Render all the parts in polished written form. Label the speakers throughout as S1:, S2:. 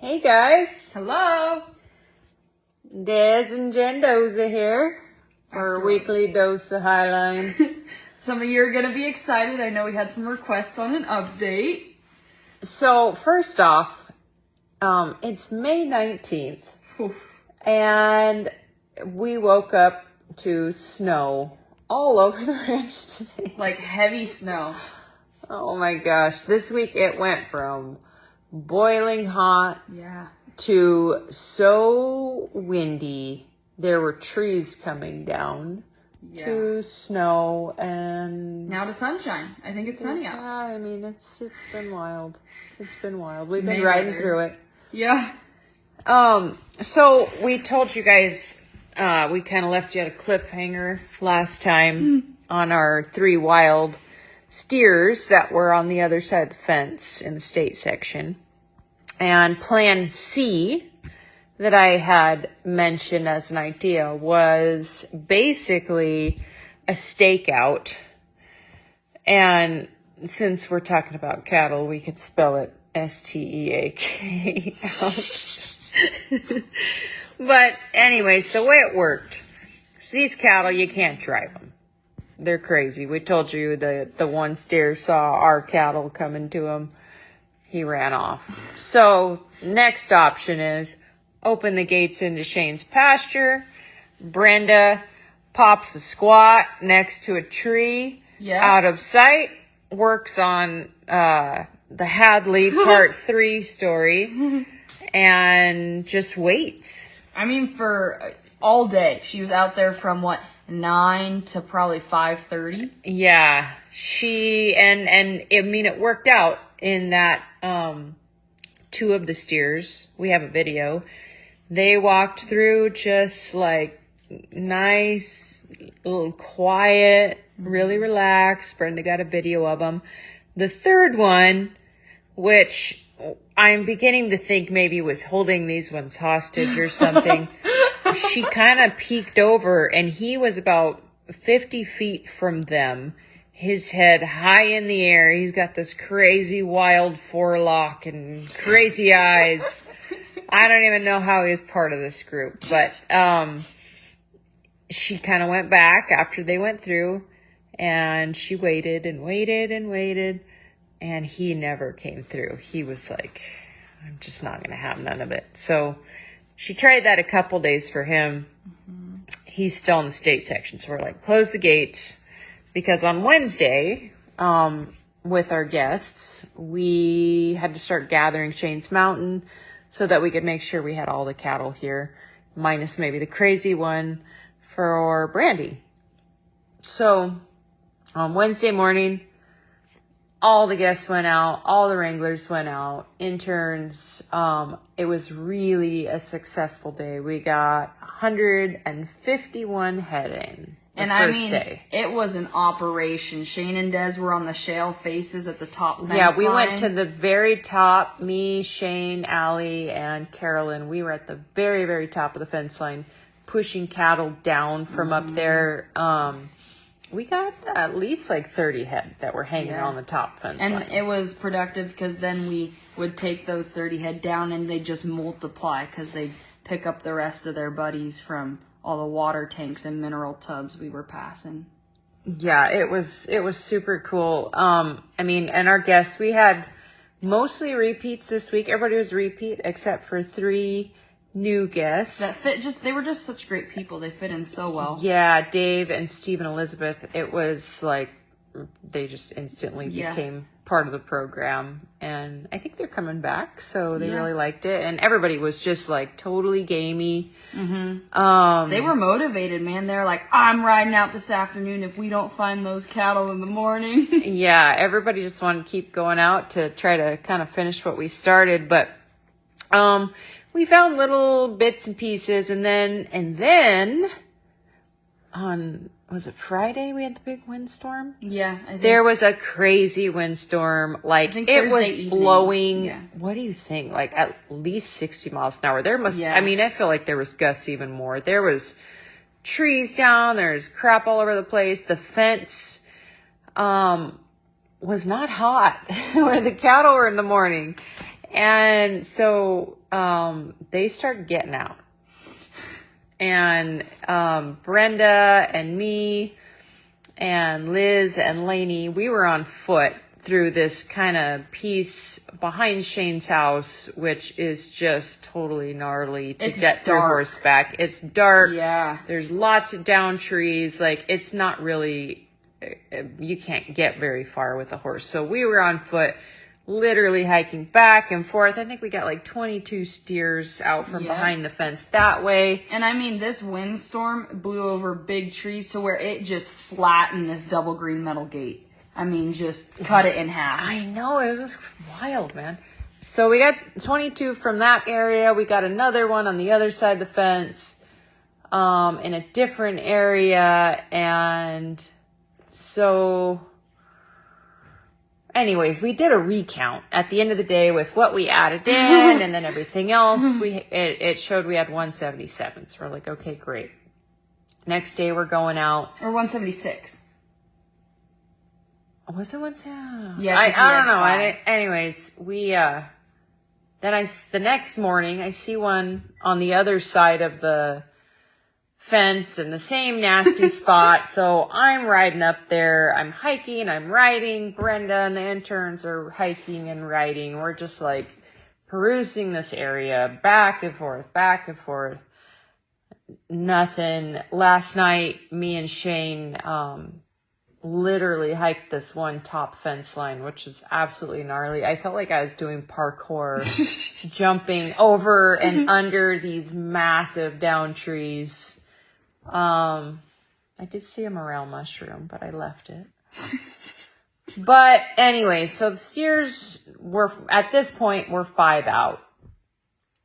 S1: Hey guys,
S2: Hello.
S1: Des and Jendoza here for a weekly dose of Highline.
S2: Some of you are going to be excited. I know we had some requests on an update.
S1: So first off, it's May 19th
S2: Oof.
S1: and we woke up to snow all over the ranch today.
S2: Like heavy snow.
S1: Oh my gosh, this week it went from boiling hot
S2: Yeah.
S1: to so windy. There were trees coming down.
S2: Yeah.
S1: To snow and
S2: Now to sunshine. I think it's sunny out.
S1: Yeah, I mean it's been wild. It's been wild. We've been
S2: May
S1: riding
S2: weather.
S1: through it.
S2: Yeah.
S1: So we told you guys we kind of left you at a cliffhanger last time on our 3 wild steers that were on the other side of the fence in the state section. And plan C that I had mentioned as an idea was basically a stakeout. And since we're talking about cattle, we could spell it S-T-E-A-K. But anyways, the way it worked, so these cattle, you can't drive them. They're crazy. We told you the one steer saw our cattle coming to him. He ran off. So next option is open the gates into Shane's pasture. Brenda pops a squat next to a tree out of sight. Works on the Hadley part 3 story and just waits.
S2: I mean, for all day. She was out there from 9 to probably 5:30.
S1: Yeah, she and I mean it worked out in that 2 of the steers, we have a video, they walked through just like nice, little quiet, really relaxed. Brenda got a video of them. The third one, which I'm beginning to think maybe was holding these ones hostage or something, she kind of peeked over and he was about 50 feet from them. His head high in the air. He's got this crazy wild forelock and crazy eyes. I don't even know how he was part of this group. But she kind of went back after they went through. And she waited and waited and waited. And he never came through. He was like, I'm just not going to have none of it. So she tried that a couple days for him. Mm-hmm. He's still in the state section. So we're like, close the gates. Because on Wednesday, with our guests, we had to start gathering Shane's Mountain so that we could make sure we had all the cattle here, minus maybe the crazy one for Brandy. So on Wednesday morning, all the guests went out, all the wranglers went out, interns. It was really a successful day. We got 151 head in.
S2: And I mean, it was an operation. Shane and Des were on the shale faces at the top fence
S1: Yeah, we
S2: line.
S1: went to the very top. Me, Shane, Allie, and Carolyn. We were at the very, very top of the fence line, pushing cattle down from up there. We got at least like 30 head that were hanging on the top fence line.
S2: And it was productive because then we would take those 30 head down and they just multiply because they'd pick up the rest of their buddies from all the water tanks and mineral tubs we were passing.
S1: Yeah, it was super cool. I mean, and our guests, we had mostly repeats this week. Everybody was repeat except for 3 new guests.
S2: That fit they were just such great people. They fit in so well.
S1: Yeah, Dave and Steve and Elizabeth, it was like they just instantly became part of the program. And I think they're coming back, so they really liked it. And everybody was just like totally gamey. Mm-hmm.
S2: They were motivated, man. They're like, I'm riding out this afternoon if we don't find those cattle in the morning.
S1: Yeah, everybody just wanted to keep going out to try to kind of finish what we started. But we found little bits and pieces. And then on, was it Friday we had the big windstorm?
S2: Yeah. I think
S1: there was a crazy windstorm. Like, it was blowing, what do you think? Like, at least 60 miles an hour. There must, I mean, I feel like there was gusts even more. There was trees down. There's crap all over the place. The fence was not hot where the cattle were in the morning. And so they started getting out. And Brenda and me and Liz and Lainey, we were on foot through this kind of piece behind Shane's house, which is just totally gnarly to get through horseback. It's dark.
S2: Yeah.
S1: There's lots of down trees. Like, it's not really, you can't get very far with a horse. So we were on foot, literally hiking back and forth. I think we got like 22 steers out from behind the fence that way.
S2: And I mean, this windstorm blew over big trees to where it just flattened this double green metal gate. I mean, just cut it in half.
S1: I know, it was wild, man. So we got 22 from that area. We got another one on the other side of the fence, in a different area. And so anyways, we did a recount at the end of the day with what we added in and then everything else. It showed we had 177. So we're like, okay, great. Next day we're going out.
S2: Or 176.
S1: Was it 177?
S2: Yeah.
S1: I don't know. Anyways, we, the next morning I see one on the other side of the fence in the same nasty spot. So I'm riding up there. I'm hiking, I'm riding. Brenda and the interns are hiking and riding. We're just like perusing this area back and forth, back and forth. Nothing. Last night, me and Shane, literally hiked this one top fence line, which is absolutely gnarly. I felt like I was doing parkour, jumping over and under these massive down trees. I did see a morel mushroom, but I left it. But anyway, so the steers were, at this point, we're 5 out.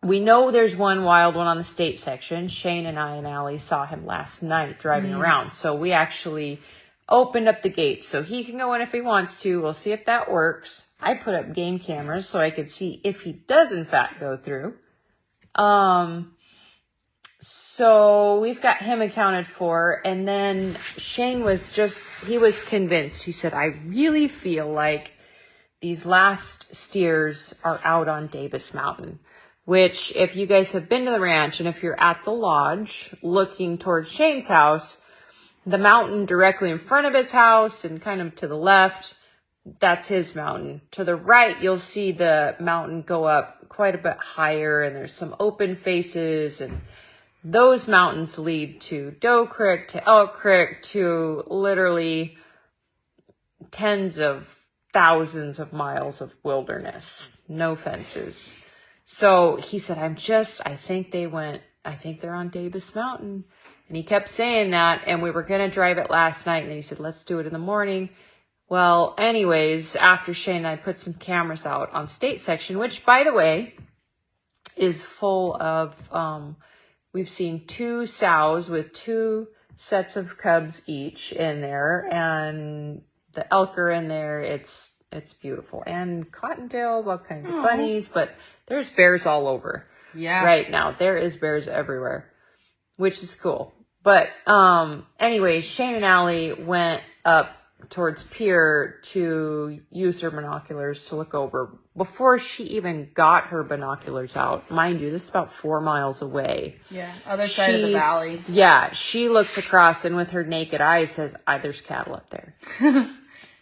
S1: We know there's one wild one on the state section. Shane and I and Allie saw him last night driving around. So we actually opened up the gates so he can go in if he wants to. We'll see if that works. I put up game cameras so I could see if he does in fact go through. So we've got him accounted for. And then Shane he was convinced. He said, I really feel like these last steers are out on Davis Mountain, which if you guys have been to the ranch and if you're at the lodge looking towards Shane's house, the mountain directly in front of his house and kind of to the left, that's his mountain. To the right, you'll see the mountain go up quite a bit higher and there's some open faces, and those mountains lead to Doe Creek, to Elk Creek, to literally tens of thousands of miles of wilderness, no fences. So he said, I think they're on Davis Mountain. And he kept saying that, and we were going to drive it last night, and he said, let's do it in the morning. Well, anyways, after Shane and I put some cameras out on state section, which, by the way, is full of, we've seen 2 sows with 2 sets of cubs each in there, and the elk are in there. It's beautiful. And cottontails, all kinds of bunnies, but there's bears all over.
S2: Yeah.
S1: Right now. There is bears everywhere, which is cool. But anyway, Shane and Allie went up towards Pier to use her binoculars to look over. Before she even got her binoculars out, mind you, this is about 4 miles away.
S2: Yeah, other side of the valley.
S1: Yeah, she looks across and with her naked eye says, there's cattle up there.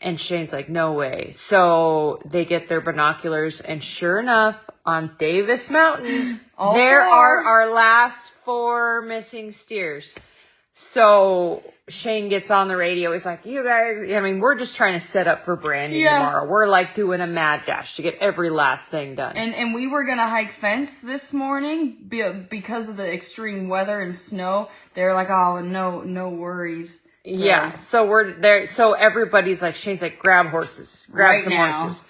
S1: And Shane's like, no way. So they get their binoculars, and sure enough, on Davis Mountain, are our last 4 missing steers. So Shane gets on the radio. He's like, you guys, we're just trying to set up for branding tomorrow. We're like doing a mad dash to get every last thing done.
S2: And we were going to hike fence this morning because of the extreme weather and snow. They were like, oh, no worries. So.
S1: Yeah. So we're there. So everybody's like, Shane's like, grab horses, grab some horses.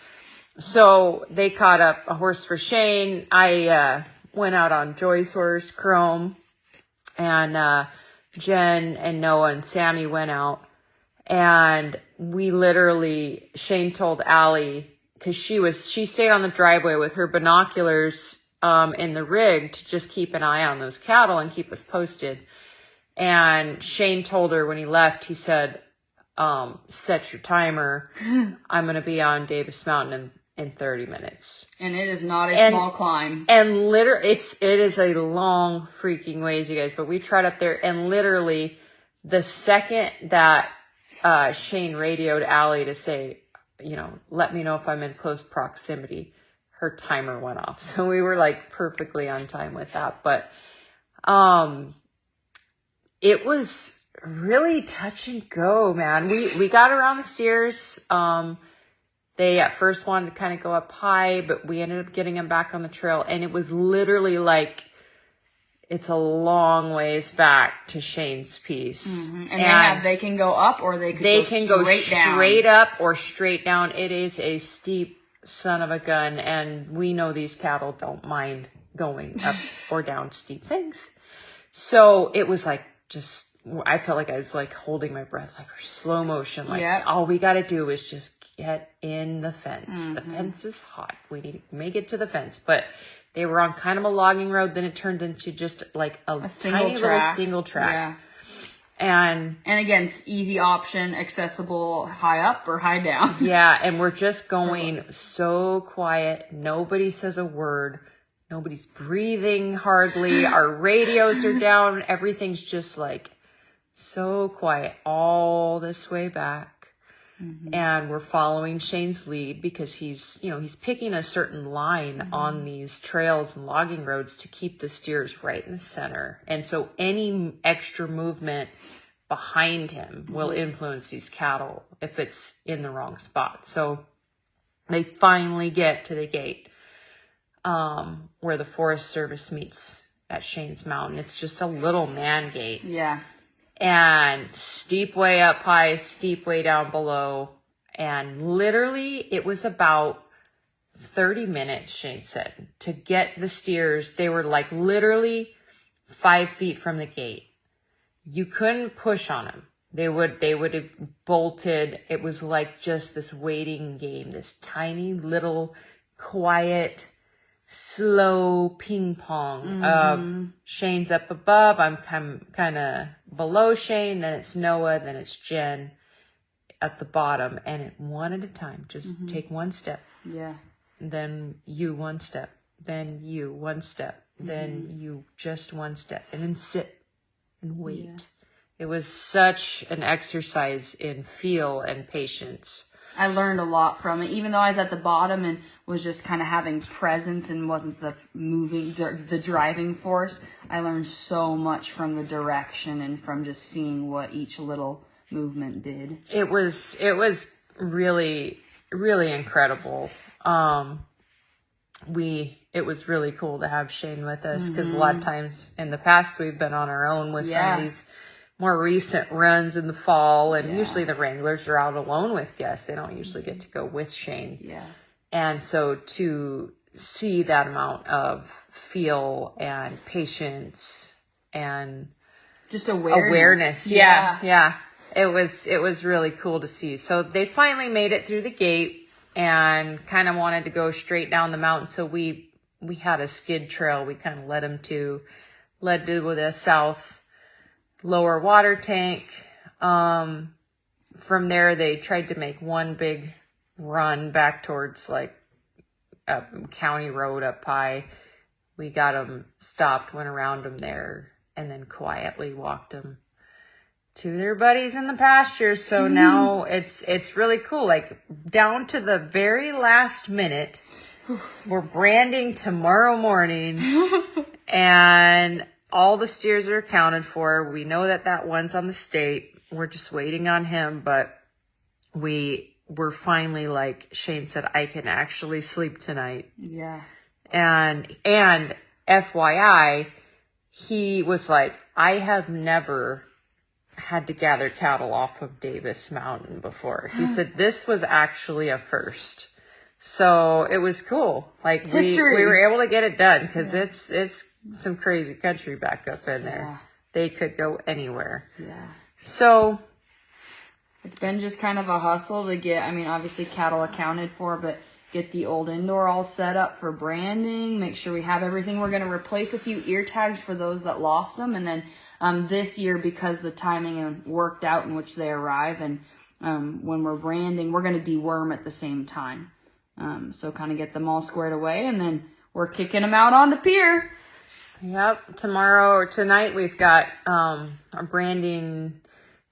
S1: So they caught up a horse for Shane. I went out on Joy's horse, Chrome, and Jen and Noah and Sammy went out, and we literally, Shane told Allie, because she stayed on the driveway with her binoculars in the rig to just keep an eye on those cattle and keep us posted. And Shane told her when he left, he said, set your timer. I'm going to be on Davis Mountain in 30 minutes.
S2: And it is not a small climb.
S1: And literally, it is a long freaking ways, you guys. But we tried up there, and literally, the second that Shane radioed Allie to say, let me know if I'm in close proximity, her timer went off. So we were like perfectly on time with that. But it was really touch and go, man. We got around the steers. They at first wanted to kind of go up high, but we ended up getting them back on the trail. And it was literally like, it's a long ways back to Shane's piece.
S2: Mm-hmm. And they can go up or they can go straight
S1: up or straight down. It is a steep son of a gun. And we know these cattle don't mind going up or down steep things. So it was like, I felt like I was like holding my breath, like slow motion. Like all we got to do is just get in the fence. Mm-hmm. The fence is hot. We need to make it to the fence. But they were on kind of a logging road. Then it turned into just like a tiny little single track.
S2: Yeah. And again, easy option, accessible high up or high down.
S1: Yeah. And we're just going so quiet. Nobody says a word. Nobody's breathing hardly. Our radios are down. Everything's just like so quiet all this way back. Mm-hmm. And we're following Shane's lead because he's picking a certain line on these trails and logging roads to keep the steers right in the center. And so any extra movement behind him will influence these cattle if it's in the wrong spot. So they finally get to the gate where the Forest Service meets at Shane's Mountain. It's just a little man gate.
S2: Yeah.
S1: And steep way up high, steep way down below. And literally, it was about 30 minutes, Shane said, to get the steers. They were like literally 5 feet from the gate. You couldn't push on them. They would have bolted. It was like just this waiting game, this tiny little quiet, slow ping pong of Shane's up above. I'm kind of below Shane. Then it's Noah. Then it's Jen at the bottom. And it one at a time. Just take one step.
S2: Yeah.
S1: Then you one step. Then you one step. Then you just one step. And then sit and wait. Yeah. It was such an exercise in feel and patience.
S2: I learned a lot from it, even though I was at the bottom and was just kind of having presence and wasn't the driving force. I learned so much from the direction and from just seeing what each little movement did.
S1: It was really, really incredible. It was really cool to have Shane with us because a lot of times in the past we've been on our own with some of these more recent runs in the fall, and usually the wranglers are out alone with guests. They don't usually get to go with Shane.
S2: Yeah.
S1: And so to see that amount of feel and patience and
S2: just awareness.
S1: Yeah. It was really cool to see. So they finally made it through the gate and kind of wanted to go straight down the mountain. So we had a skid trail. We kind of led to with a south lower water tank. From there, they tried to make one big run back towards like a county road up high. We got them stopped, went around them there, and then quietly walked them to their buddies in the pasture. So now it's really cool. Like down to the very last minute, we're branding tomorrow morning, and all the steers are accounted for. We know that one's on the state. We're just waiting on him, but we're finally, like Shane said, I can actually sleep tonight.
S2: Yeah.
S1: And FYI, he was like, I have never had to gather cattle off of Davis Mountain before. He said this was actually a first. So it was cool. Like we were able to get it done because it's some crazy country back up in there. Yeah. They could go anywhere.
S2: Yeah.
S1: So
S2: it's been just kind of a hustle to get, obviously cattle accounted for, but get the old indoor all set up for branding, make sure we have everything. We're going to replace a few ear tags for those that lost them. And then this year, because the timing worked out in which they arrive, and when we're branding, we're going to deworm at the same time. So kind of get them all squared away, and then we're kicking them out on the pier.
S1: Yep. Tomorrow or tonight we've got our branding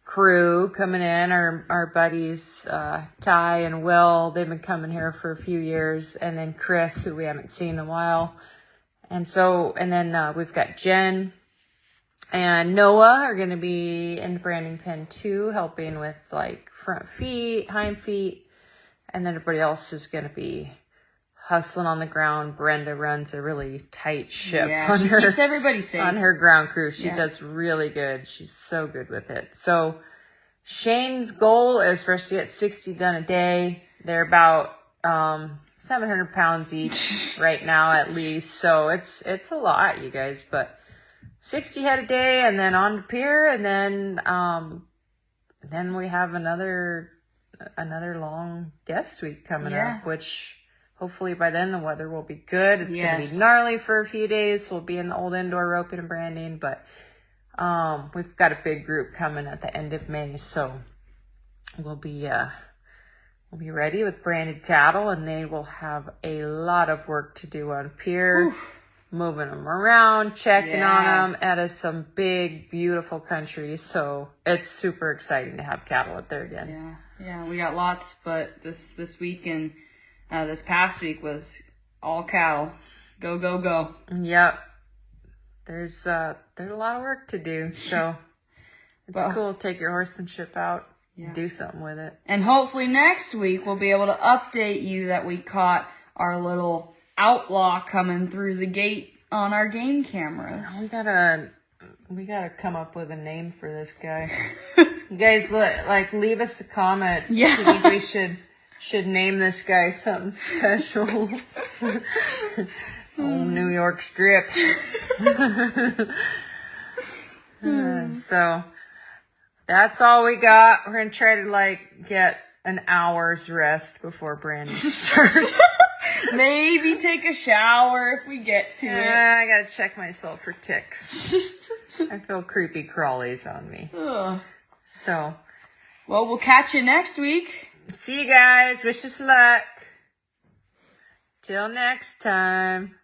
S1: crew coming in. Our buddies Ty and Will. They've been coming here for a few years, and then Chris, who we haven't seen in a while. And then we've got Jen and Noah are going to be in the branding pen too, helping with like front feet, hind feet. And then everybody else is going to be hustling on the ground. Brenda runs a really tight ship.
S2: Yeah, she keeps everybody safe.
S1: On her ground crew. She does really good. She's so good with it. So Shane's goal is for us to get 60 done a day. They're about 700 pounds each right now at least. So it's a lot, you guys. But 60 head a day, and then on the pier, and then we have another long guest week coming up, which hopefully by then the weather will be good. It's going to be gnarly for a few days. We'll be in the old indoor roping and branding, but we've got a big group coming at the end of May, so we'll be ready with branded cattle, and they will have a lot of work to do on pier. Oof. Moving them around, checking on them. That is some big, beautiful country. So it's super exciting to have cattle up there again.
S2: Yeah, we got lots, but this week and this past week was all cattle. Go, go, go.
S1: Yep. There's a lot of work to do. So it's cool to take your horsemanship out and do something with it.
S2: And hopefully next week we'll be able to update you that we caught our little outlaw coming through the gate on our game cameras.
S1: We gotta come up with a name for this guy. You guys leave us a comment. Yeah. Do you think we should name this guy something special? Old New York strip. So that's all we got. We're gonna try to get an hour's rest before branding starts.
S2: Maybe take a shower if we get to it.
S1: I gotta check myself for ticks. I feel creepy crawlies on me.
S2: Ugh.
S1: So.
S2: Well, we'll catch you next week.
S1: See you guys. Wish us luck. Till next time.